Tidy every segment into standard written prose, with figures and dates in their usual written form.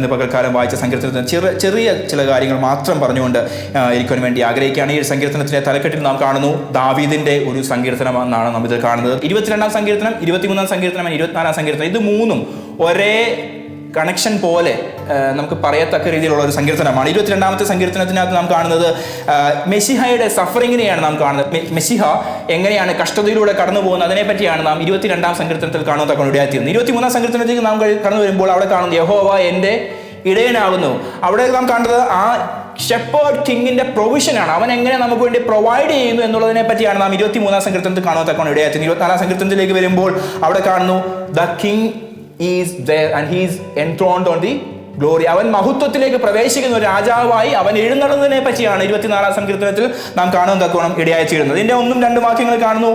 ഇന്ന് പകൽക്കാലം വായിച്ച സങ്കീർത്തനത്തിന് ചെറിയ ചില കാര്യങ്ങൾ മാത്രം പറഞ്ഞുകൊണ്ട് ഇരിക്കുവാൻ വേണ്ടി ആഗ്രഹിക്കുകയാണ്. ഈ സങ്കീർത്തനത്തിൻ്റെ തലക്കെട്ടിൽ നാം കാണുന്നു ദാവീദിൻ്റെ ഒരു സങ്കീർത്തനം എന്നാണ് നാം ഇത് കാണുന്നത്. 22-ാം സങ്കീർത്തനം, 23-ാം സങ്കീർത്തനം, 24-ാം സങ്കീർത്തനം, ഇത് മൂന്നും ഒരേ കണക്ഷൻ പോലെ നമുക്ക് പറയത്തക്ക രീതിയിലുള്ള ഒരു സങ്കീർത്തനമാണ്. 22-ാമത്തെ സങ്കീർത്തനത്തിനകത്ത് നാം കാണുന്നത് മെസ്സിഹയുടെ സഫറിങ്ങിനെയാണ് നാം കാണുന്നത്. മെസ്സിഹ എങ്ങനെയാണ് കഷ്ടതയിലൂടെ കടന്നു പോകുന്നത് അതിനെപ്പറ്റിയാണ് നാം 22-ാം സങ്കീർത്തനത്തിൽ കാണുന്നതൊക്കെ ഇടയാത്തിയത്. 23-ാം സങ്കീർത്തനത്തിലേക്ക് നാം കടന്നു വരുമ്പോൾ അവിടെ കാണുന്നത് യഹോവ എൻ്റെ ഇടയനാകുന്നു. അവിടെ നാം കാണുന്നത് ആ ഷെപ്പേർഡ് കിങ്ങിന്റെ പ്രൊവിഷനാണ്. അവൻ എങ്ങനെ നമുക്ക് വേണ്ടി പ്രൊവൈഡ് ചെയ്യുന്നു എന്നുള്ളതിനെ പറ്റിയാണ് നാം 23-ാം സങ്കീർത്തനത്തിൽ കാണുന്നതൊക്കെ ഇടയാത്തിയത്. 24-ാം സങ്കീർത്തനത്തിലേക്ക് വരുമ്പോൾ അവിടെ കാണുന്നു the king is there and he is enthroned on the glory. അവൻ മഹത്വത്തിലേക്ക് പ്രവേശിക്കുന്ന ഒരു രാജാവായി അവൻ എഴുന്നള്ളുന്നതിനെ പറ്റിയാണ് 24-ാം സങ്കീർത്തനത്തിൽ നാം കാണുന്നതൊക്കെ ഇടയായി തീരുന്നത്. ഇതിന്റെ 1-2 വാക്യങ്ങൾ കാണുന്നു.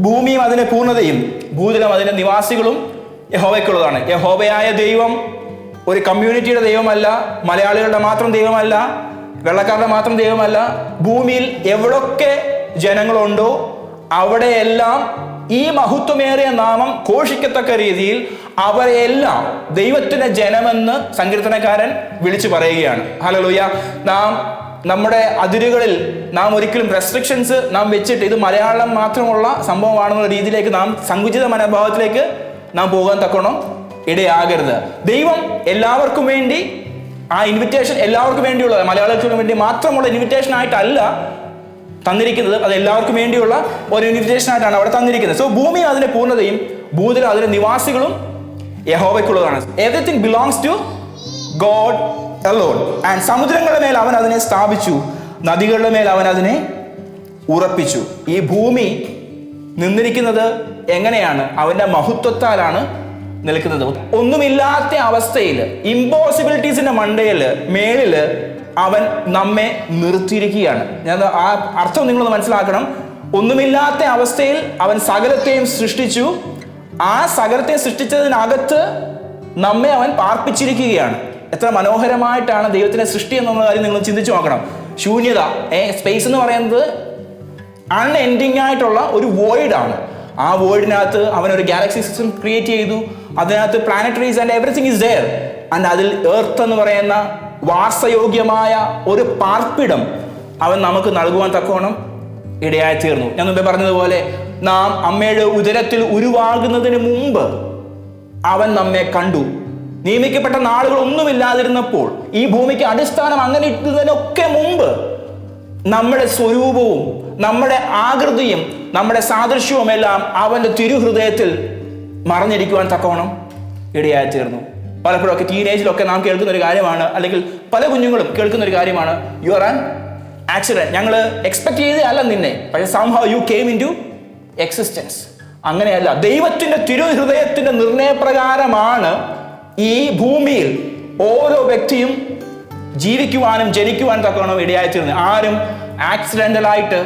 ഭൂമിയും അതിന്റെ പൂർണ്ണതയും ഭൂതലം അതിന്റെ നിവാസികളും യഹോവയ്ക്കുള്ളതാണ്. യഹോവയായ ദൈവം ഒരു കമ്മ്യൂണിറ്റിയുടെ ദൈവമല്ല, മലയാളികളുടെ മാത്രം ദൈവമല്ല, വെള്ളക്കാരുടെ മാത്രം ദൈവമല്ല. ഭൂമിയിൽ എവിടൊക്കെ ജനങ്ങളുണ്ടോ അവിടെയെല്ലാം ഈ മഹത്വമേറിയ നാമം ഘോഷിക്കത്തക്ക രീതിയിൽ അവരെല്ലാം ദൈവത്തിന്റെ ജനമെന്ന് സങ്കീർത്തനക്കാരൻ വിളിച്ചു പറയുകയാണ്. ഹല്ലേലൂയ. നമ്മുടെ അതിരുകളിൽ നാം ഒരിക്കലും റെസ്ട്രിക്ഷൻസ് നാം വെച്ചിട്ട് ഇത് മലയാളം മാത്രമുള്ള സംഭവമാണെന്നുള്ള രീതിയിലേക്ക് നാം സങ്കുചിത മനോഭാവത്തിലേക്ക് നാം പോകാൻ തക്കണം ഇടയാകരുത്. ദൈവം എല്ലാവർക്കും വേണ്ടി ആ ഇൻവിറ്റേഷൻ എല്ലാവർക്കും വേണ്ടിയുള്ളത്, മലയാളികൾക്ക് വേണ്ടി മാത്രമുള്ള ഇൻവിറ്റേഷൻ ആയിട്ടല്ല തന്നിരിക്കുന്നത്, അത് എല്ലാവർക്കും വേണ്ടിയുള്ള ഒരു ഇൻവിറ്റേഷൻ ആയിട്ടാണ് അവിടെ തന്നിരിക്കുന്നത്. സോ ഭൂമി അതിന്റെ പൂർണ്ണതയും ഭൂതലം അതിന്റെ നിവാസികളും യഹോവയ്ക്കുള്ളതാണ്. Everything belongs to God alone. And സമുദ്രങ്ങളുടെ മേൽ അവൻ അതിനെ സ്ഥാപിച്ചു, നദികളുടെ മേൽ അവൻ അതിനെ ഉറപ്പിച്ചു. ഈ ഭൂമി നിന്നിരിക്കുന്നത് എങ്ങനെയാണ്? അവന്റെ മഹത്വത്താലാണ് നിൽക്കുന്നത്. ഒന്നുമില്ലാത്ത അവസ്ഥയിൽ ഇമ്പോസിബിലിറ്റീസിന്റെ മേളില് അവൻ നമ്മെ നിർത്തിയിരിക്കുകയാണ്. ഞാൻ ആ അർത്ഥം നിങ്ങളൊന്ന് മനസ്സിലാക്കണം. ഒന്നുമില്ലാത്ത അവസ്ഥയിൽ അവൻ സകലത്തെയും സൃഷ്ടിച്ചു. ആ സകലത്തെ സൃഷ്ടിച്ചതിനകത്ത് നമ്മെ അവൻ പാർപ്പിച്ചിരിക്കുകയാണ്. എത്ര മനോഹരമായിട്ടാണ് ദൈവത്തിന്റെ സൃഷ്ടി എന്നുള്ള കാര്യം നിങ്ങൾ ചിന്തിച്ചു നോക്കണം. ശൂന്യത, സ്പേസ് എന്ന് പറയുന്നത് അൺഎൻഡിങ് ആയിട്ടുള്ള ഒരു വോയിഡാണ്. ആ വോയിഡിനകത്ത് അവൻ ഒരു ഗാലക്സി സിസ്റ്റം ക്രിയേറ്റ് ചെയ്തു. അതിനകത്ത് planetaries and everything is there. And അതിൽ എർത്ത് എന്ന് പറയുന്ന വാസയോഗ്യമായ ഒരു പാർപ്പിടം അവൻ നമുക്ക് നൽകുവാൻ തക്കവണ്ണം ഇടയായി തീർന്നു. ഞാൻ മുമ്പേ പറഞ്ഞതുപോലെ നാം അമ്മയുടെ ഉദരത്തിൽ ഉരുവാകുന്നതിന് മുമ്പ് അവൻ നമ്മെ കണ്ടു. നിയമിക്കപ്പെട്ട നാളുകൾ ഒന്നുമില്ലാതിരുന്നപ്പോൾ, ഈ ഭൂമിക്ക് അടിസ്ഥാനം അങ്ങനെ ഇട്ടതിനൊക്കെ മുമ്പ് നമ്മുടെ സ്വരൂപവും നമ്മുടെ ആകൃതിയും നമ്മുടെ സാദൃശ്യവും എല്ലാം അവന്റെ തിരുഹൃദയത്തിൽ മറഞ്ഞിരിക്കുവാൻ തക്കവണ്ണം ഇടയായി തീർന്നു. പലപ്പോഴൊക്കെ ടീനേജിലൊക്കെ നാം കേൾക്കുന്ന ഒരു കാര്യമാണ്, അല്ലെങ്കിൽ പല കുഞ്ഞുങ്ങളും കേൾക്കുന്ന ഒരു കാര്യമാണ്, യു ആർ ആൻ ആക്സിഡന്റ്. ഞങ്ങൾ എക്സ്പെക്ട് ചെയ്തതല്ല നിന്നെ, പക്ഷെ somehow you came into existence. അങ്ങനെയല്ല. ദൈവത്തിന്റെ തിരുഹൃദയത്തിന്റെ നിർണയപ്രകാരമാണ് ഈ ഭൂമിയിൽ ഓരോ വ്യക്തിയും ജീവിക്കുവാനും ജനിക്കുവാനും തക്കവണ്ണം ഇടയായി തീർന്നത്. ആരും ആക്സിഡന്റലായിട്ട്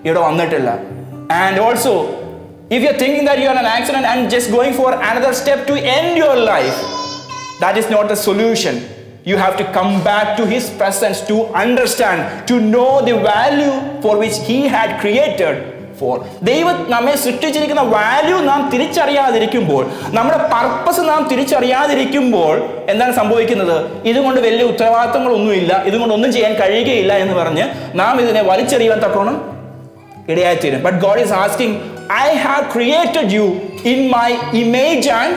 ഇവിടെ വന്നിട്ടില്ല. And also if you're thinking that you are an accident and just going for another step to end your life, that is not the solution. You have to come back to his presence to understand, to know the value for which he had created for. ദൈവം നമ്മെ സൃഷ്ടിച്ചിരിക്കുന്ന value നാം തിരിച്ചറിയാതിരിക്കുമ്പോൾ, നമ്മുടെ purpose നാം തിരിച്ചറിയാതിരിക്കുമ്പോൾ എന്താണ് സംഭവിക്കുന്നത്? ഇതുകൊണ്ട് വലിയ ഉത്തരവാദിത്തങ്ങളൊന്നുമില്ല, ഇതുകൊണ്ടൊന്നും ചെയ്യാൻ കഴിയുകയില്ല എന്ന് പറഞ്ഞ് നാം ഇതിനെ വലിച്ചെറിയാൻ തക്കോണം ഇടയായിത്തീരും. But God is asking, I have created you in my image and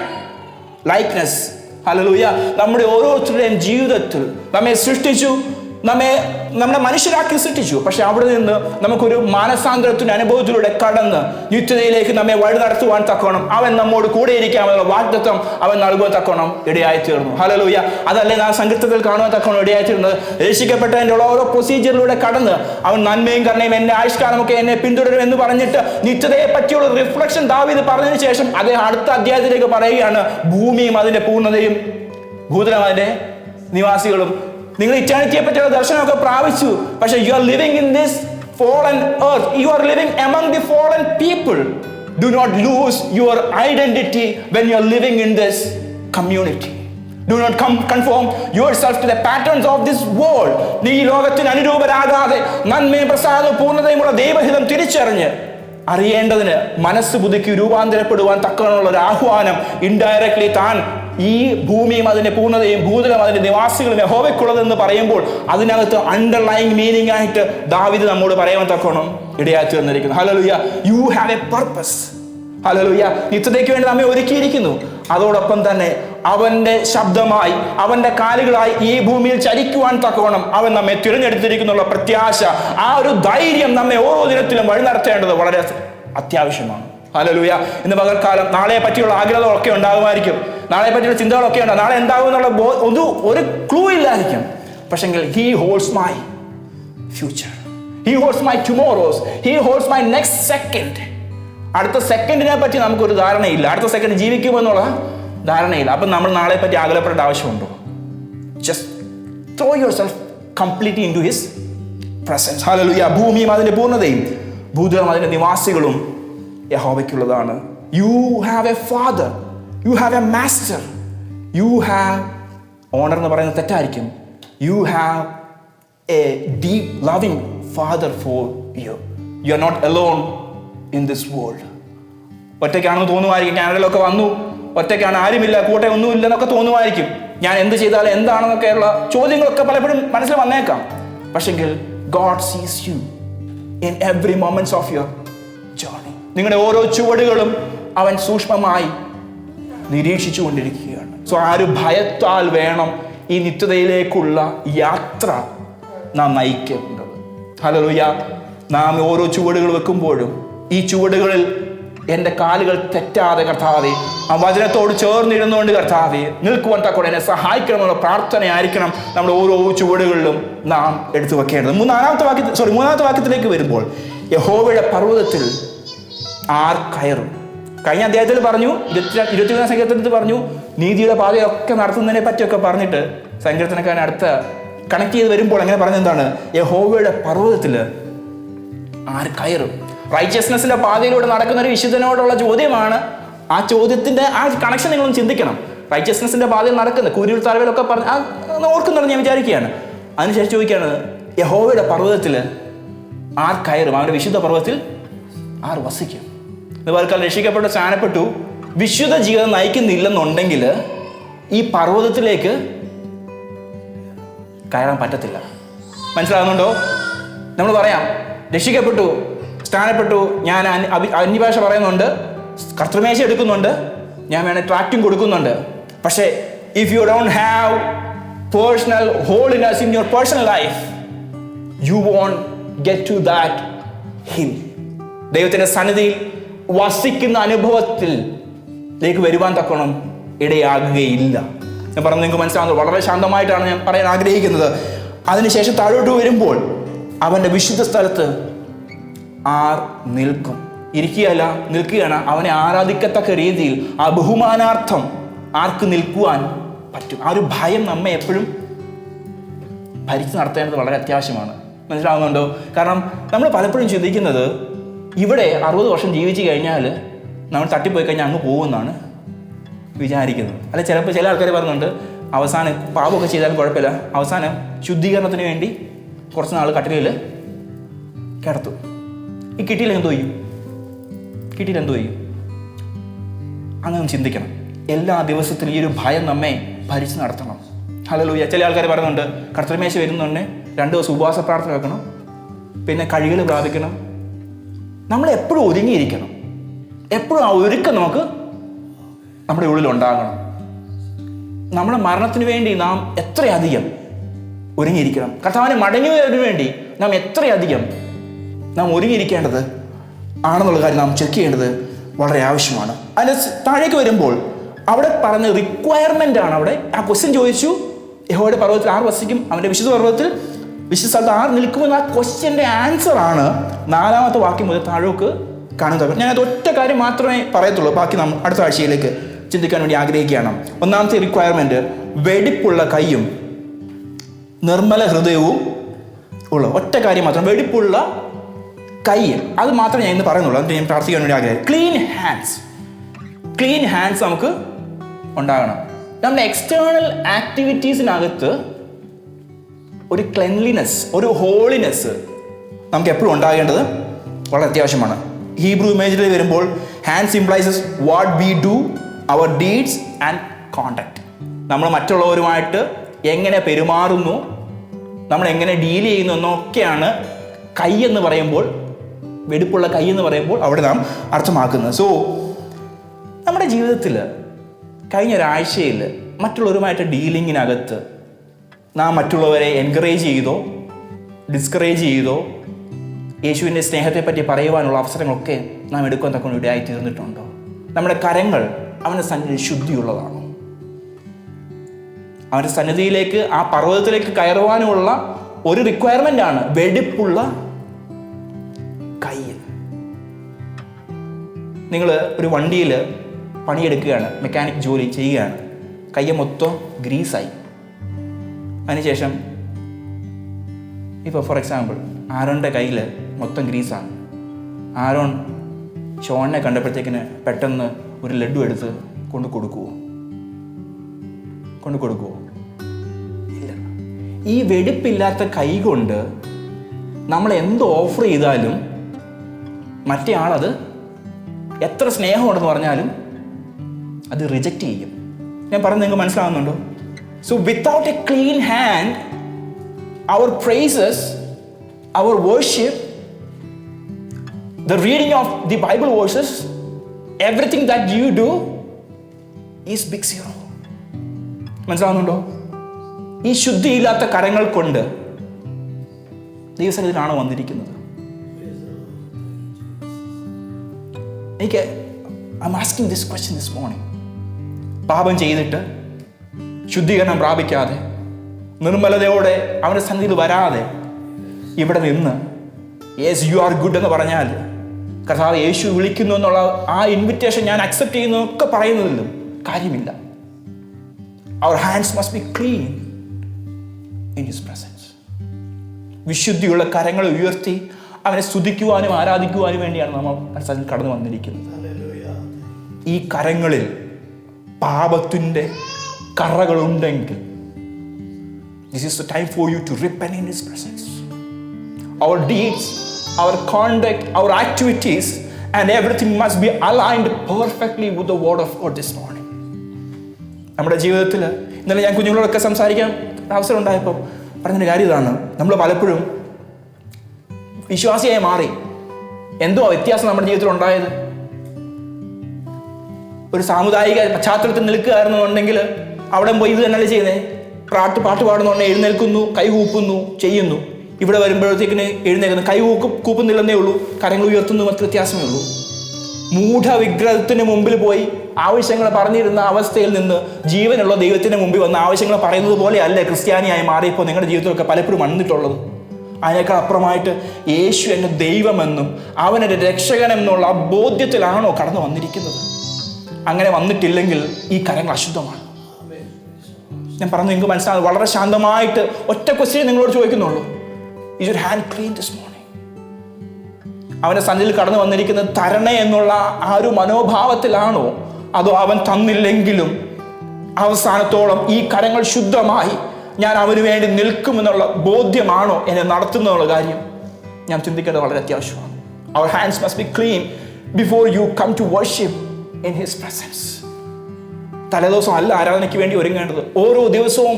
likeness. Hallelujah. നമ്മുടെ ഓരോരുത്തരുടെയും ജീവിതത്തിൽ നമ്മെ സൃഷ്ടിച്ചു, നമ്മുടെ മനുഷ്യരാക്കി സൃഷ്ടിച്ചു. പക്ഷെ അവിടെ നിന്ന് നമുക്കൊരു മാനസാന്തരത്തിന്റെ അനുഭവത്തിലൂടെ കടന്ന് നിത്യതയിലേക്ക് നമ്മെ വഴി നടത്തുവാൻ തക്കോണം അവൻ നമ്മോട് കൂടെ ഇരിക്കാമെന്നുള്ള വാഗ്ദത്തം അവൻ നൽകുവാൻ തക്കോണം ഇടയായി തീർന്നു. ഹല്ലേലൂയ. അതല്ലേ നാം സങ്കീർത്തനത്തിൽ കാണുവാൻ തക്കോണം ഇടയായി തീർന്നത്. രക്ഷിക്കപ്പെട്ടതിന്റെ ഓരോ പ്രൊസീജിയറിലൂടെ കടന്ന് അവൻ നന്മയും കരുണയും എന്നെ ആയുഷ്കാലമൊക്കെ എന്നെ പിന്തുടരും എന്ന് പറഞ്ഞിട്ട് നിത്യതയെ പറ്റിയുള്ള റിഫ്ലക്ഷൻ ദാവീദ് പറഞ്ഞതിന് ശേഷം അദ്ദേഹം അടുത്ത അധ്യായത്തിലേക്ക് പറയുകയാണ്, ഭൂമിയും അതിന്റെ പൂർണ്ണതയും ഭൂതലം അതിന്റെ നിവാസികളും. നിങ്ങൾ ഇറ്റേണിറ്റിയെ പറ്റിയുള്ള ദർശനമൊക്കെ പ്രാപിച്ചു, പക്ഷെ you are living in this fallen earth. You are living among the fallen people. Do not lose your identity when you are living in this community. Do not conform yourself to the patterns of this world. നീ ഈ ലോകത്തിന് അനുരൂപരാകാതെ നന്മയും പ്രസാദവും പൂർണ്ണതയുമുള്ള ദൈവഹിതം തിരിച്ചറിഞ്ഞ് അറിയേണ്ടതിന് മനസ്സ് പുതുക്കി രൂപാന്തരപ്പെടുവാൻ തക്കമുള്ള ഒരു ആഹ്വാനം ഇൻഡയറക്ട്ലി താൻ ഈ ഭൂമിയും അതിന്റെ പൂർണ്ണതയും ഭൂതലം അതിന്റെ നിവാസികളും യഹോവയ്ക്കുള്ളതെന്ന് പറയുമ്പോൾ അതിനകത്ത് അണ്ടർലൈങ് മീനിങ് ആയിട്ട് ദാവീദ് നമ്മോട് പറയാൻ തക്കോണം ഇടയായി തീർന്നിരിക്കുന്നു. ഹല്ലേലൂയ. You have a purpose. ഹല്ലേലൂയ. നിത്യതയ്ക്ക് വേണ്ടി നമ്മെ ഒരുക്കിയിരിക്കുന്നു. അതോടൊപ്പം തന്നെ അവന്റെ ശബ്ദമായി അവന്റെ കാലുകളായി ഈ ഭൂമിയിൽ ചലിക്കുവാൻ തക്കവണ്ണം അവൻ നമ്മെ തിരഞ്ഞെടുത്തിരിക്കുന്നുള്ള പ്രത്യാശ, ആ ഒരു ധൈര്യം നമ്മെ ഓരോ ദിനത്തിലും വഴി നടത്തേണ്ടത് വളരെ അത്യാവശ്യമാണ്. ഹല്ലേലൂയ. ഇന്ന് പകൽക്കാലം നാളെയെ പറ്റിയുള്ള ആഗ്രഹങ്ങളൊക്കെ ഉണ്ടാകുമായിരിക്കും, നാളെ പറ്റിയുള്ള ചിന്തകളൊക്കെ ഉണ്ടാകും, നാളെ എന്താകും എന്നുള്ള ഒരു ക്ലൂ ഇല്ലായിരിക്കും. പക്ഷെങ്കിൽ he holds my future, he holds my tomorrow's, he holds my next second. അടുത്ത സെക്കൻഡിനെ പറ്റി നമുക്കൊരു ധാരണയില്ല, അടുത്ത സെക്കൻഡ് ജീവിക്കുമെന്നുള്ള ധാരണയില്ല. അപ്പം നമ്മൾ നാളെ പറ്റി ആകുലപ്പെടേണ്ട ആവശ്യമുണ്ടോ? Just throw yourself completely into his presence. ഹല്ലേലൂയ. ഭൂമിയും അതിന്റെ പൂർണ്ണതയും ഭൂതലം അതിന്റെ നിവാസികളും യഹോവയ്ക്കുള്ളതാണ്. You have a father, you have a master, you have, owner എന്ന് പറയുന്നത് തെറ്റായിരിക്കും, you have a deep loving father for you. You are not alone in this world. ഒറ്റയ്ക്കാണെന്ന് തോന്നുമായിരിക്കും, കാനഡയിലൊക്കെ വന്നു, ഒറ്റയ്ക്കാണ്, ആരുമില്ല, കൂടെ ഒന്നുമില്ല എന്നൊക്കെ തോന്നുമായിരിക്കും. ഞാൻ എന്ത് ചെയ്താലും എന്താണെന്നൊക്കെയുള്ള ചോദ്യങ്ങളൊക്കെ പലപ്പോഴും മനസ്സിൽ വന്നേക്കാം. പക്ഷെങ്കിൽ ഗോഡ് സീസ് you in every moments of your journey. നിങ്ങളുടെ ഓരോ ചുവടുകളും അവൻ സൂക്ഷ്മമായി നിരീക്ഷിച്ചു കൊണ്ടിരിക്കുകയാണ്. സോ ആ ഒരു ഭയത്താൽ വേണം ഈ നിത്യതയിലേക്കുള്ള യാത്ര നാം നയിക്കേണ്ടത്. ഹല്ലേലൂയ. നാം ഓരോ ചുവടുകൾ വെക്കുമ്പോഴും ഈ ചുവടുകളിൽ എൻ്റെ കാലുകൾ തെറ്റാതെ കർത്താവേ, ആ വചനത്തോട് ചേർന്നിരുന്നുകൊണ്ട് കർത്താവേ നിൽക്കുവാൻ തക്കോടെ എന്നെ സഹായിക്കണമെന്നുള്ള പ്രാർത്ഥനയായിരിക്കണം നമ്മുടെ ഓരോ ചുവടുകളിലും നാം എടുത്തു വെക്കേണ്ടത്. മൂന്നാമത്തെ വാക്യത്തിലേക്ക് വരുമ്പോൾ, യഹോവയുടെ പർവ്വതത്തിൽ ആർ കയറും. കഴിഞ്ഞ അധ്യായത്തിൽ പറഞ്ഞു, 21 സങ്കീർത്തനത്തിൽ പറഞ്ഞു, നീതിയുടെ പാതയൊക്കെ നടത്തുന്നതിനെ പറ്റിയൊക്കെ പറഞ്ഞിട്ട് സങ്കീർത്തനക്കാരൻ അടുത്ത കണക്ട് ചെയ്ത് വരുമ്പോൾ അങ്ങനെ പറഞ്ഞെന്താണ്? യഹോവയുടെ പർവ്വതത്തിൽ ആർ കയറും. റൈച്ചസ്നെസ്സിന്റെ പാതയിലൂടെ നടക്കുന്ന ഒരു വിശുദ്ധനോടുള്ള ചോദ്യമാണ്. ആ ചോദ്യത്തിന്റെ ആ കണക്ഷൻ നിങ്ങളൊന്ന് ചിന്തിക്കണം. റൈച്ചസ്നെസ്സിന്റെ പാതയിൽ നടക്കുന്ന കൂരിൽ താഴ്വരൊക്കെ പറഞ്ഞ് ഓർക്കുന്നുണ്ട് ഞാൻ വിചാരിക്കുകയാണ്. അതിനുശേഷം ചോദിക്കുകയാണ്, യഹോവയുടെ പർവ്വതത്തിൽ ആർ കയറും, അവന്റെ വിശുദ്ധ പർവ്വതത്തിൽ ആർ വസിക്കും. ഇതുപോലെ രക്ഷിക്കപ്പെട്ടു, സ്ഥാനപ്പെട്ടു, വിശുദ്ധ ജീവിതം നയിക്കുന്നില്ലെന്നുണ്ടെങ്കിൽ ഈ പർവ്വതത്തിലേക്ക് കയറാൻ പറ്റത്തില്ല. മനസ്സിലാകുന്നുണ്ടോ? നമ്മൾ പറയാം, രക്ഷിക്കപ്പെട്ടു, സ്ഥാനപ്പെട്ടു, ഞാൻ അന്യഭാഷ പറയുന്നുണ്ട്, കർത്തൃമേശ എടുക്കുന്നുണ്ട്, ഞാൻ വേണേൽ ട്രാക്റ്റും കൊടുക്കുന്നുണ്ട്. പക്ഷേ if you don't have personal holiness in your personal life, you won't get to that hill. ദൈവത്തിന്റെ സന്നിധിയിൽ വസിക്കുന്ന അനുഭവത്തിലേക്ക് വരുവാൻ തക്കണം ഇടയാകുകയില്ല. ഞാൻ പറഞ്ഞു, നിങ്ങൾക്ക് മനസ്സിലാകുന്നത് വളരെ ശാന്തമായിട്ടാണ് ഞാൻ പറയാൻ ആഗ്രഹിക്കുന്നത്. അതിനുശേഷം താഴോട്ട് വരുമ്പോൾ അവന്റെ വിശുദ്ധ സ്ഥലത്ത് ആർ നിൽക്കും. ഇരിക്കുകയല്ല, നിൽക്കുകയാണ്. അവനെ ആരാധിക്കത്തക്ക രീതിയിൽ ആ ബഹുമാനാർത്ഥം ആർക്ക് നിൽക്കുവാൻ പറ്റും. ആ ഒരു ഭയം നമ്മെ എപ്പോഴും ഭരിച്ച് നടത്തേണ്ടത് വളരെ അത്യാവശ്യമാണ്. മനസ്സിലാവുന്നുണ്ടോ? കാരണം നമ്മൾ പലപ്പോഴും ചിന്തിക്കുന്നത് ഇവിടെ 60 വർഷം ജീവിച്ചു കഴിഞ്ഞാൽ നമ്മൾ തട്ടിപ്പോയി കഴിഞ്ഞാൽ അങ്ങ് പോകുമെന്നാണ് വിചാരിക്കുന്നത്. അല്ലെ, ചിലപ്പോൾ ചില ആൾക്കാർ പറയുന്നുണ്ട്, അവസാനം പാപമൊക്കെ ചെയ്താലും കുഴപ്പമില്ല, അവസാനം ശുദ്ധീകരണത്തിന് വേണ്ടി കുറച്ച് നാൾ കട്ടിലിൽ കിടത്തും. ഈ കിട്ടിയിൽ എന്തോ ചെയ്യും? അങ്ങനെ ചിന്തിക്കണം. എല്ലാ ദിവസത്തിലും ഈ ഒരു ഭയം നമ്മെ ഭരിച്ച് നടത്തണം. ഹല്ലേലൂയ. ചില ആൾക്കാർ പറയുന്നുണ്ട്, കർത്തൃമേശ വരുന്നുണ്ട് 2 ദിവസം ഉപവാസ പ്രാർത്ഥന വെക്കണം, പിന്നെ കഴുകൽ പ്രാപിക്കണം. നമ്മൾ എപ്പോഴും ഒരുങ്ങിയിരിക്കണം. എപ്പോഴും ആ ഒരുക്കം നമുക്ക് നമ്മുടെ ഉള്ളിൽ ഉണ്ടാകണം. നമ്മുടെ മരണത്തിന് വേണ്ടി നാം എത്രയധികം ഒരുങ്ങിയിരിക്കണം. കർത്താവിനെ മടങ്ങിയതിനു വേണ്ടി നാം എത്രയധികം നാം ഒരുങ്ങിയിരിക്കേണ്ടത് ആണെന്നുള്ള കാര്യം നാം ചെക്ക് ചെയ്യേണ്ടത് വളരെ ആവശ്യമാണ്. അതിന് താഴേക്ക് വരുമ്പോൾ അവിടെ പറഞ്ഞ റിക്വയർമെൻ്റ് ആണ്. അവിടെ ആ ക്വസ്റ്റ്യൻ ചോദിച്ചു, യഹോവയുടെ പർവ്വതത്തിൽ ആർ വസിക്കും, അവൻ്റെ വിശുദ്ധ പർവ്വതത്തിൽ വിശുദ്ധ സ്ഥലത്ത് ആർ നിൽക്കുമെന്ന്. ആ ക്വസ്റ്റ്യൻ്റെ ആൻസർ ആണ് 4ാമത്തെ വാക്യം മുതൽ താഴോക്ക് കാണുന്നത്. ഞാൻ അത് ഒറ്റ കാര്യം മാത്രമേ പറയത്തുള്ളൂ, ബാക്കി നാം അടുത്ത ആഴ്ചയിലേക്ക് ചിന്തിക്കാൻ വേണ്ടി ആഗ്രഹിക്കുകയാണ്. ഒന്നാമത്തെ റിക്വയർമെൻറ്റ്, വെടിപ്പുള്ള കൈയും നിർമ്മല ഹൃദയവും ഉള്ള ഒറ്റ കാര്യം മാത്രം, വെടിപ്പുള്ള കൈ. അത് മാത്രമേ ഞാൻ ഇന്ന് പറയുന്നുള്ളൂ. അതിന് ഞാൻ പ്രാർത്ഥിക്കാൻ വേണ്ടി ആഗ്രഹിക്കും. ക്ലീൻ ഹാൻഡ്സ് നമുക്ക് ഉണ്ടാകണം. നമ്മുടെ എക്സ്റ്റേണൽ ആക്ടിവിറ്റീസിനകത്ത് ഒരു ക്ലെൻലിനെസ്, ഒരു ഹോളിനെസ് നമുക്ക് എപ്പോഴും ഉണ്ടാകേണ്ടത് വളരെ അത്യാവശ്യമാണ്. ഹീബ്രു ഇമേജിൽ വരുമ്പോൾ hand symbolises what we do, our deeds and contact. നമ്മൾ മറ്റുള്ളവരുമായിട്ട് എങ്ങനെ പെരുമാറുന്നു, നമ്മൾ എങ്ങനെ ഡീൽ ചെയ്യുന്നു എന്നൊക്കെയാണ് കൈ എന്ന് പറയുമ്പോൾ, വെടിപ്പുള്ള കൈ എന്ന് പറയുമ്പോൾ അവിടെ നാം അർത്ഥമാക്കുന്നത്. സോ നമ്മുടെ ജീവിതത്തിൽ കഴിഞ്ഞ ഒരാഴ്ചയിൽ മറ്റുള്ളവരുമായിട്ട് ഡീലിങ്ങിനകത്ത് നാം മറ്റുള്ളവരെ എൻകറേജ് ചെയ്തോ ഡിസ്കറേജ് ചെയ്തോ യേശുവിൻ്റെ സ്നേഹത്തെപ്പറ്റി പറയുവാനുള്ള അവസരങ്ങളൊക്കെ നാം എടുക്കാൻ തക്ക ഇടയായി തീർന്നിട്ടുണ്ടോ? നമ്മുടെ കരങ്ങൾ അവൻ്റെ സന്നിധിയിൽ ശുദ്ധിയുള്ളതാണോ? അവൻ്റെ സന്നിധിയിലേക്ക്, ആ പർവ്വതത്തിലേക്ക് കയറുവാനുമുള്ള ഒരു റിക്വയർമെൻ്റ് ആണ് വെടിപ്പുള്ള കൈ. നിങ്ങൾ ഒരു വണ്ടിയിൽ പണിയെടുക്കുകയാണ്, മെക്കാനിക് ജോലി ചെയ്യുകയാണ്, കൈ മൊത്തം ഗ്രീസായി. അതിനുശേഷം ഇപ്പോൾ ഫോർ എക്സാമ്പിൾ ആരോണിൻ്റെ കയ്യിൽ മൊത്തം ഗ്രീസാണ്. ആരോൺ ഷോണിനെ കണ്ടപ്പോഴത്തേക്കിന് പെട്ടെന്ന് ഒരു ലഡു എടുത്ത് കൊണ്ട് കൊടുക്കുമോ? ഇല്ല. ഈ വെടിപ്പില്ലാത്ത കൈ കൊണ്ട് നമ്മൾ എന്ത് ഓഫർ ചെയ്താലും മറ്റേ ആളത് എത്ര സ്നേഹമുണ്ടെന്ന് പറഞ്ഞാലും അത് റിജക്റ്റ് ചെയ്യും. ഞാൻ പറഞ്ഞത് നിങ്ങൾക്ക് മനസ്സിലാവുന്നുണ്ടോ? So without A clean hand, our praises, our worship, the reading of the Bible verses, everything that you do is big zero. മനസ്സിലാവുന്നുണ്ടോ? ഈ ശുദ്ധിയില്ലാത്ത കരങ്ങൾ കൊണ്ട് ദൈവസന്നിധിയിലാണോ വന്നിരിക്കുന്നത്? I'm asking this question this morning. പാപം ചെയ്തിട്ട് ശുദ്ധീകരണം പ്രാപിക്കാതെ നിർമ്മലതയോടെ അവൻ്റെ സന്നിധിയിൽ വരാതെ ഇവിടെ നിന്ന് യെസ് യു ആർ ഗുഡ് എന്ന് പറഞ്ഞാൽ, കർത്താവ് യേശു വിളിക്കുന്നു എന്നുള്ള ആ ഇൻവിറ്റേഷൻ ഞാൻ അക്സെപ്റ്റ് ചെയ്യുന്നതൊക്കെ പറയുന്നതിലും കാര്യമില്ല. Our hands must be clean in his presence. വിശുദ്ധിയുള്ള കരങ്ങൾ ഉയർത്തി അവനെ സ്തുതിക്കുവാനും ആരാധിക്കുവാനും വേണ്ടിയാണ് നമ്മൾ കടന്നു വന്നിരിക്കുന്നത്. ഈ കരങ്ങളിൽ പാപത്തിൻ്റെ കറകളുണ്ടെങ്കിൽ this is the time for you to repent in his presence. Our deeds, our conduct, our activities and everything must be aligned perfectly with the word of God this morning. നമ്മുടെ ജീവിതത്തിൽ ഇന്നലെ ഞാൻ കുഞ്ഞുങ്ങളോടൊക്കെ സംസാരിക്കാൻ അവസരം ഉണ്ടായപ്പോൾ പറഞ്ഞൊരു കാര്യം ഇതാണ്. നമ്മൾ പലപ്പോഴും വിശ്വാസിയായി മാറി. എന്തോ വ്യത്യാസം നമ്മുടെ ജീവിതത്തിൽ ഉണ്ടായത്? ഒരു സാമുദായിക പശ്ചാത്തലത്തിൽ നിൽക്കുകയായിരുന്നുണ്ടെങ്കിൽ അവിടെ പോയി ഇത് തന്നെയല്ലേ ചെയ്യുന്നത്? പാട്ട് പാടുന്നുണ്ടെ എഴുന്നേൽക്കുന്നു, കൈ കൂപ്പുന്നു, ചെയ്യുന്നു. ഇവിടെ വരുമ്പോഴത്തേക്കിന് എഴുന്നേൽക്കുന്നു, കൈ കൂപ്പുന്നില്ലെന്നേ ഉള്ളൂ, കരങ്ങൾ ഉയർത്തുന്നു, മറ്റ് വ്യത്യാസമേ ഉള്ളൂ. മൂഢവിഗ്രഹത്തിന് മുമ്പിൽ പോയി ആവശ്യങ്ങൾ പറഞ്ഞിരുന്ന അവസ്ഥയിൽ നിന്ന് ജീവനുള്ള ദൈവത്തിന് മുമ്പിൽ വന്ന് ആവശ്യങ്ങൾ പറയുന്നത് പോലെ അല്ലേ ക്രിസ്ത്യാനിയായി മാറിയപ്പോൾ നിങ്ങളുടെ ജീവിതത്തിലൊക്കെ പലപ്പോഴും വന്നിട്ടുള്ളത്. അതിനേക്കാൾ അപ്പുറമായിട്ട് യേശു എൻ്റെ ദൈവമെന്നും അവനൊരു രക്ഷകനെന്നുള്ള ബോധ്യത്തിലാണോ കടന്നു വന്നിരിക്കുന്നത്? അങ്ങനെ വന്നിട്ടില്ലെങ്കിൽ ഈ കരങ്ങൾ അശുദ്ധമാണ്. ഞാൻ പറഞ്ഞു നിങ്ങൾക്ക് മനസ്സിലാകും. വളരെ ശാന്തമായിട്ട് ഒറ്റ ക്വസ്റ്റ്യൻ നിങ്ങളോട് ചോദിക്കുന്നുള്ളൂ. Is your hand clean this morning? അവൻ്റെ സന്നിധിയിൽ കടന്നു വന്നിരിക്കുന്നത് തരണേ എന്നുള്ള ആ ഒരു മനോഭാവത്തിലാണോ, അതോ അവൻ തന്നില്ലെങ്കിലും അവസാനത്തോളം ഈ കരങ്ങൾ ശുദ്ധമായി ഞാൻ അവന് വേണ്ടി നിൽക്കുമെന്നുള്ള ബോധ്യമാണോ എന്നെ നടത്തുന്നുള്ള കാര്യം ഞാൻ ചിന്തിക്കേണ്ടത് വളരെ അത്യാവശ്യമാണ്. Our hands must be clean before you come to worship in his presence. തലേദിവസം അല്ല ആരാധനയ്ക്ക് വേണ്ടി ഒരുങ്ങേണ്ടത്. ഓരോ ദിവസവും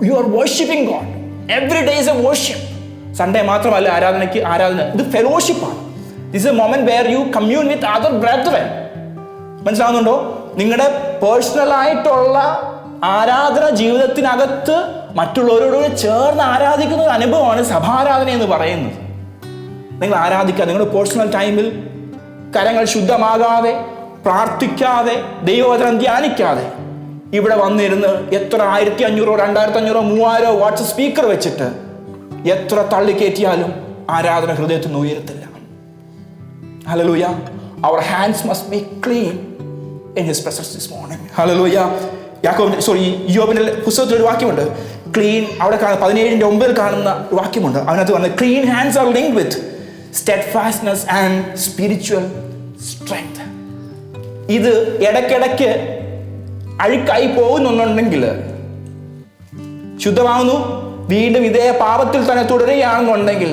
you are worshipping God. Every day is a worship. Sunday മാത്രമല്ല ആരാധന, ഇത് ഫെലോഷിപ്പാണ്. This a moment where you commune with other brethren. മനസ്സിലാവുന്നുണ്ടോ? നിങ്ങളുടെ പേഴ്സണലായിട്ടുള്ള ആരാധന ജീവിതത്തിനകത്ത് മറ്റുള്ളവരോട് ചേർന്ന് ആരാധിക്കുന്ന ഒരു അനുഭവമാണ് സഭാരാധന എന്ന് പറയുന്നത്. നിങ്ങൾ ആരാധിക്കുക, നിങ്ങളുടെ പേഴ്സണൽ ടൈമിൽ കരങ്ങൾ ശുദ്ധമാകാതെ, പ്രാർത്ഥിക്കാതെ, ദൈവവചനം ധ്യാനിക്കാതെ ഇവിടെ വന്നിരുന്ന് എത്ര 1500, 2500, 3000 വാട്ട്സ് സ്പീക്കർ വെച്ചിട്ട് എത്ര തള്ളിക്കയറ്റിയാലും ആരാധന ഹൃദയത്തിൽ നിന്ന് ഉയരത്തില്ല. Hallelujah. Our hands must be clean in his presence this morning. ഹല്ലേലൂയ. യോബിന്റെ പുസ്തകത്തിൽ ഒരു വാക്യമുണ്ട്, ക്ലീൻ. അവിടെ 17:9 കാണുന്ന വാക്യമുണ്ട്. അതിനകത്ത് പറഞ്ഞത് clean hands R linked with steadfastness and spiritual strength. ഇത് ഇടയ്ക്കിടയ്ക്ക് അഴുക്കായി പോകുന്നുണ്ടെങ്കിൽ ശുദ്ധമാകുന്നു, വീണ്ടും ഇതേ പാപത്തിൽ തന്നെ തുടരുകയാണെന്നുണ്ടെങ്കിൽ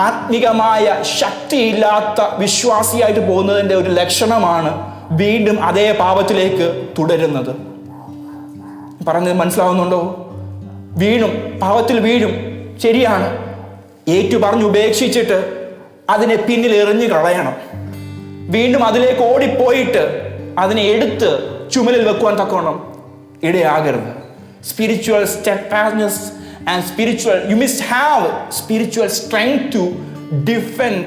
ആത്മികമായ ശക്തിയില്ലാത്ത വിശ്വാസിയായിട്ട് പോകുന്നതിൻ്റെ ഒരു ലക്ഷണമാണ് വീണ്ടും അതേ പാപത്തിലേക്ക് തുടരുന്നത്. പറഞ്ഞത് മനസ്സിലാവുന്നുണ്ടോ? വീണും, പാവത്തിൽ വീഴും, ശരിയാണ്. ഏറ്റു പറഞ്ഞ് ഉപേക്ഷിച്ചിട്ട് അതിനെ പിന്നിൽ എറിഞ്ഞു കളയണം. വീണ്ടും അതിലേക്ക് ഓടിപ്പോയിട്ട് അതിനെ എടുത്ത് ചുമലിൽ വെക്കുവാൻ തക്കോണം ഇടയാകരുത്. Spiritual steadfastness and you must have spiritual strength to defend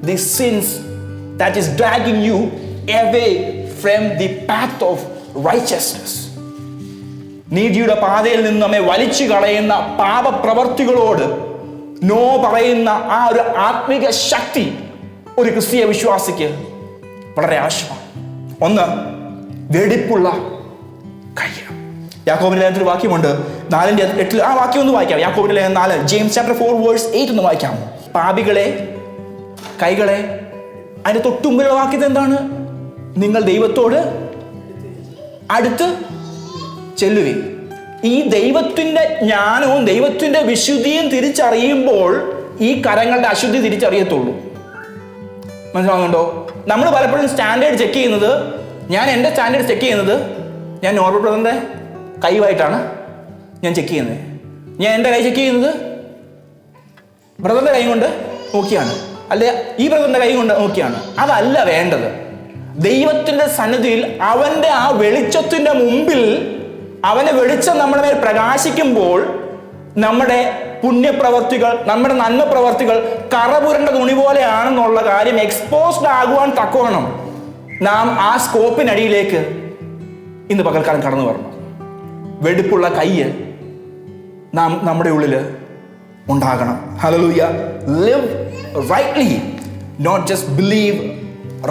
the sins that is dragging you away from the path of righteousness. നീതിയുടെ പാതയിൽ നിന്ന് നമ്മെ വലിച്ചു കളയുന്ന പാപപ്രവർത്തികളോട് നോ പറയുന്ന ആ ഒരു ആത്മിക ശക്തി ഒരു ക്രിസ്തീയ വിശ്വാസിക്ക് വളരെ ആവശ്യമാണ്. ഒന്ന്, വെടിപ്പുള്ള കൈ. യാക്കോബിന്റെ ലേഖനത്തിൽ വാക്യമുണ്ട് 4:8. ആ വാക്യം ഒന്ന് വായിക്കാം. യാക്കോബിന്റെ ലേഖനം 4, James chapter 4 verse 8 ഒന്ന് വായിക്കാം. പാപികളെ, കൈകളെ. അതിന്റെ തൊട്ടുമുമ്പുള്ള വാക്യത്തിൽ എന്താണ്? നിങ്ങൾ ദൈവത്തോട് അടുത്ത് ചെല്ലുവിൻ. ഈ ദൈവത്തിന്റെ ജ്ഞാനവും ദൈവത്തിന്റെ വിശുദ്ധിയും തിരിച്ചറിയുമ്പോൾ ഈ കരങ്ങളുടെ അശുദ്ധി തിരിച്ചറിയത്തുള്ളൂ. മനസ്സിലാവുന്നുണ്ടോ? നമ്മൾ പലപ്പോഴും സ്റ്റാൻഡേർഡ് ചെക്ക് ചെയ്യുന്നത്, ഞാൻ എൻ്റെ സ്റ്റാൻഡേർഡ് ചെക്ക് ചെയ്യുന്നത് ഞാൻ നോർമൽ ബ്രദറിൻ്റെ കൈവായിട്ടാണ് ഞാൻ ചെക്ക് ചെയ്യുന്നത്. ഞാൻ എൻ്റെ കൈ ചെക്ക് ചെയ്യുന്നത് ബ്രദറിൻ്റെ കൈ കൊണ്ട് നോക്കിയാണ്, അല്ലെ ഈ ബ്രദറിൻ്റെ കൈ കൊണ്ട് നോക്കിയാണ്. അതല്ല വേണ്ടത്. ദൈവത്തിൻ്റെ സന്നിധിയിൽ അവൻ്റെ ആ വെളിച്ചത്തിൻ്റെ മുമ്പിൽ അവൻ്റെ വെളിച്ചം നമ്മുടെ മേൽ പ്രകാശിക്കുമ്പോൾ നമ്മുടെ പുണ്യപ്രവർത്തികൾ, നമ്മുടെ നന്മ പ്രവർത്തികൾ കറപുരണ്ട തുണി പോലെയാണെന്നുള്ള കാര്യം എക്സ്പോസ്ഡ് ആകുവാൻ തക്കവണ്ണം നാം ആ സ്കോപ്പിനടിയിലേക്ക് ഇന്ന് പകൽക്കാലം കടന്നു വരണം. വെടിപ്പുള്ള കയ്യ് നാം നമ്മുടെ ഉള്ളിൽ ഉണ്ടാകണം. Hallelujah. Live rightly, not just believe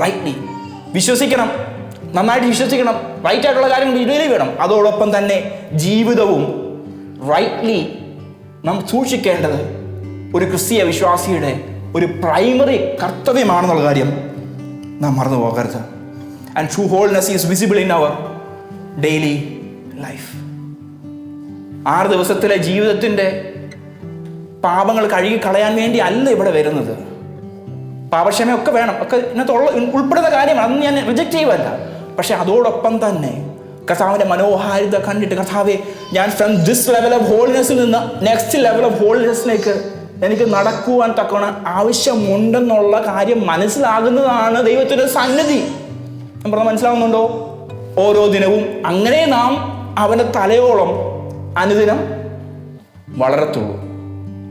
rightly. വിശ്വസിക്കണം, നന്നായിട്ട് വിശ്വസിക്കണം, റൈറ്റ് ആയിട്ടുള്ള കാര്യങ്ങൾ ബിലീവ് ചെയ്യണം. അതോടൊപ്പം തന്നെ ജീവിതവും റൈറ്റ്ലി നാം സൂക്ഷിക്കേണ്ടത് ഒരു ക്രിസ്തീയ വിശ്വാസിയുടെ ഒരു പ്രൈമറി കർത്തവ്യമാണെന്നുള്ള കാര്യം നാം മറന്നു പോകരുത്. And true holiness is visible in our daily life. 6 ദിവസത്തിലെ ജീവിതത്തിൻ്റെ പാപങ്ങൾ കഴുകി കളയാൻ വേണ്ടി അല്ല ഇവിടെ വരുന്നത്. പാപക്ഷമയൊക്കെ വേണം, ഒക്കെ ഇതിനകത്തുള്ള ഉൾപ്പെടുന്ന കാര്യമാണ്, അതൊന്നും ഞാൻ റിജക്റ്റ് ചെയ്യുവല്ല. പക്ഷെ അതോടൊപ്പം തന്നെ കർത്താവിൻ്റെ മനോഹാരിത കണ്ടിട്ട്, കർത്താവെ, ഞാൻ ഫ്രം ദിസ് ലെവൽ ഓഫ് ഹോളിനെസ്സിൽ നിന്ന് നെക്സ്റ്റ് ലെവൽ ഓഫ് ഹോളിനെസ്സിലേക്ക് എനിക്ക് നടക്കുവാൻ തക്കവണ്ണം ആവശ്യമുണ്ടെന്നുള്ള കാര്യം മനസ്സിലാകുന്നതാണ് ദൈവത്തിൻ്റെ സന്നിധി. ഞാൻ പറഞ്ഞത് മനസ്സിലാവുന്നുണ്ടോ? ഓരോ ദിനവും അങ്ങനെ നാം അവൻ്റെ തലയോളം അനുദിനം വളരത്തുള്ളൂ.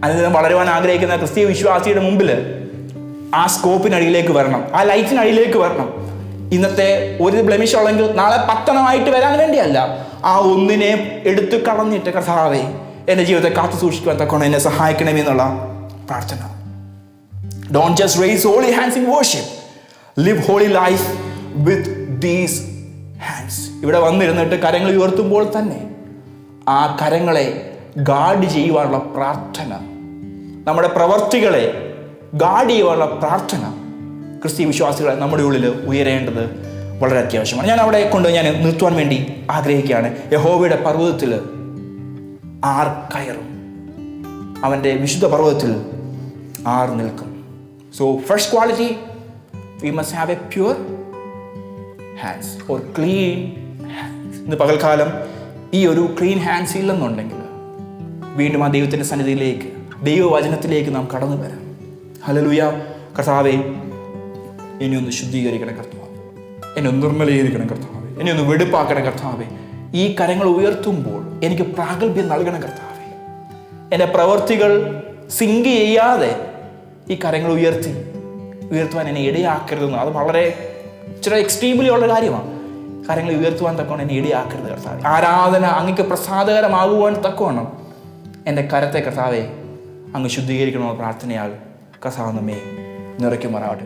അനുദിനം വളരുവാൻ ആഗ്രഹിക്കുന്ന ക്രിസ്തീയ വിശ്വാസിയുടെ മുമ്പിൽ ആ സ്കോപ്പിനടിയിലേക്ക് വരണം, ആ ലൈറ്റിനടിയിലേക്ക് വരണം. ഇന്നത്തെ ഒരു ബ്ലെമിഷ് ഉള്ളെങ്കിൽ നാളെ 10 വരാൻ വേണ്ടിയല്ല, ആ ഒന്നിനെ എടുത്ത് കളഞ്ഞിട്ട് കർത്താവേ എൻ്റെ ജീവിതത്തെ കാത്തു സൂക്ഷിക്കുവാൻ തക്കോണം എന്നെ സഹായിക്കണമേ എന്നുള്ള പ്രാർത്ഥന. Don't just raise holy hands in worship, live holy life with these hands. ഇവിടെ വന്നിരുന്നിട്ട് കരങ്ങൾ ഉയർത്തുമ്പോൾ തന്നെ ആ കരങ്ങളെ ഗാർഡ് ചെയ്യുവാനുള്ള പ്രാർത്ഥന, നമ്മുടെ പ്രവർത്തികളെ ഗാർഡ് ചെയ്യുവാനുള്ള പ്രാർത്ഥന ക്രിസ്തീയ വിശ്വാസികളെ നമ്മുടെ ഉള്ളിൽ ഉയരേണ്ടത് വളരെ അത്യാവശ്യമാണ്. ഞാൻ അവിടെ കൊണ്ട് ഞാൻ നിർത്തുവാൻ വേണ്ടി ആഗ്രഹിക്കുകയാണ്. യഹോവയുടെ പർവ്വതത്തിൽ ആർ കയറും, അവൻ്റെ വിശുദ്ധ പർവ്വതത്തിൽ ആർ നിൽക്കും. So first quality, we must have A pure hands or clean hands. ഇന്ന് പകൽക്കാലം ഈ ഒരു ക്ലീൻ ഹാൻഡ്സ് ഇല്ലെന്നുണ്ടെങ്കിൽ വീണ്ടും ആ ദൈവത്തിൻ്റെ സന്നിധിയിലേക്ക്, ദൈവവചനത്തിലേക്ക് നാം കടന്നു വരാം. ഹല്ലേലൂയ. കർത്താവേ, എന്നെ ഒന്ന് ശുദ്ധീകരിക്കണം കർത്താവേ, എന്നെ ഒന്ന് നിർമ്മലീകരിക്കണം കർത്താവേ, എന്നെ ഒന്ന് വെടുപ്പാക്കണം കർത്താവേ. ഈ കരങ്ങൾ ഉയർത്തുമ്പോൾ എനിക്ക് പ്രാഗൽഭ്യം നൽകണം കർത്താവേ. എൻ്റെ പ്രവൃത്തികൾ സിങ്ക് ചെയ്യാതെ ഈ കരങ്ങൾ ഉയർത്തുവാൻ എന്നെ ഇടയാക്കരുതെന്ന്. അത് വളരെ ഇച്ചിരി എക്സ്ട്രീംലി ഉള്ള കാര്യമാണ്. കരങ്ങൾ ഉയർത്തുവാൻ തക്കവണ്ണം എന്നെ ഇടയാക്കരുത് കർത്താവേ. ആരാധന അങ്ങക്ക് പ്രസാദകരമാകുവാൻ തക്കവണ്ണം എൻ്റെ കരത്തെ കർത്താവേ അങ്ങ് ശുദ്ധീകരിക്കണമെന്ന പ്രാർത്ഥനയാൽ കർത്താവ് നമ്മെ നിറയ്ക്കുമാറാവട്ടെ.